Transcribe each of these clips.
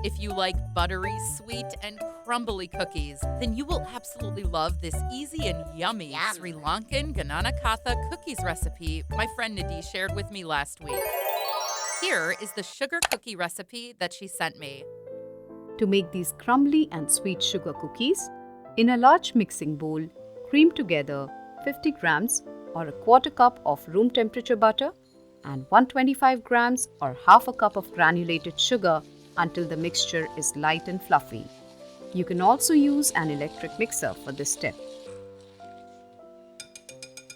If you like buttery, sweet, and crumbly cookies, then you will absolutely love this easy and yummy Yum. Sri Lankan Gnanakatha Cookies recipe my friend Nadee shared with me last week. Here is the sugar cookie recipe that she sent me. To make these crumbly and sweet sugar cookies, in a large mixing bowl, cream together 50 grams or a quarter cup of room temperature butter and 125 grams or half a cup of granulated sugar until the mixture is light and fluffy. You can also use an electric mixer for this step.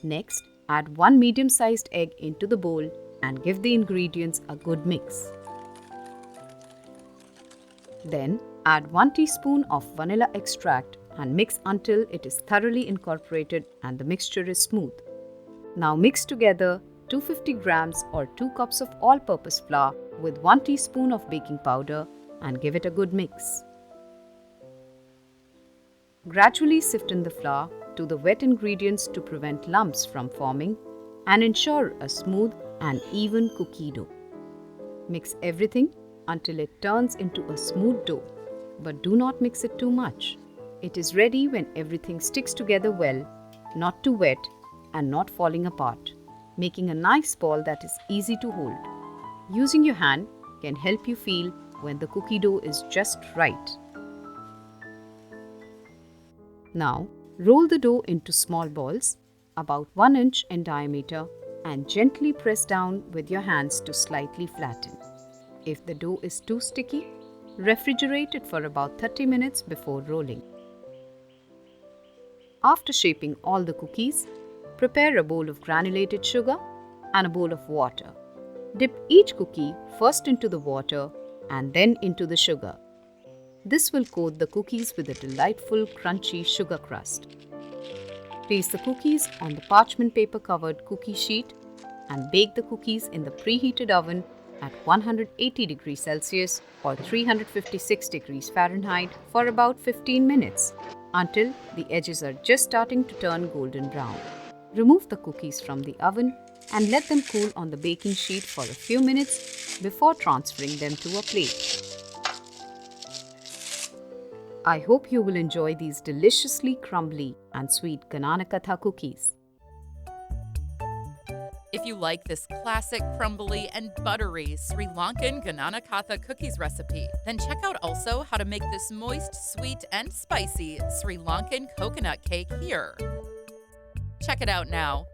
Next, add one medium-sized egg into the bowl and give the ingredients a good mix. Then, add 1 teaspoon of vanilla extract and mix until it is thoroughly incorporated and the mixture is smooth. Now mix together 250 grams or 2 cups of all-purpose flour with 1 teaspoon of baking powder and give it a good mix. Gradually sift in the flour to the wet ingredients to prevent lumps from forming and ensure a smooth and even cookie dough. Mix everything until it turns into a smooth dough, but do not mix it too much. It is ready when everything sticks together well, not too wet and not falling apart, making a nice ball that is easy to hold. Using your hand can help you feel when the cookie dough is just right. Now, roll the dough into small balls, about 1 inch in diameter, and gently press down with your hands to slightly flatten. If the dough is too sticky, refrigerate it for about 30 minutes before rolling. After shaping all the cookies, prepare a bowl of granulated sugar and a bowl of water. Dip each cookie first into the water and then into the sugar. This will coat the cookies with a delightful, crunchy sugar crust. Place the cookies on the parchment paper covered cookie sheet and bake the cookies in the preheated oven at 180 degrees Celsius or 356 degrees Fahrenheit for about 15 minutes until the edges are just starting to turn golden brown. Remove the cookies from the oven and let them cool on the baking sheet for a few minutes before transferring them to a plate. I hope you will enjoy these deliciously crumbly and sweet Gnanakatha cookies. If you like this classic crumbly and buttery Sri Lankan Gnanakatha Cookies recipe, then check out also how to make this moist, sweet, and spicy Sri Lankan coconut cake here. Check it out now.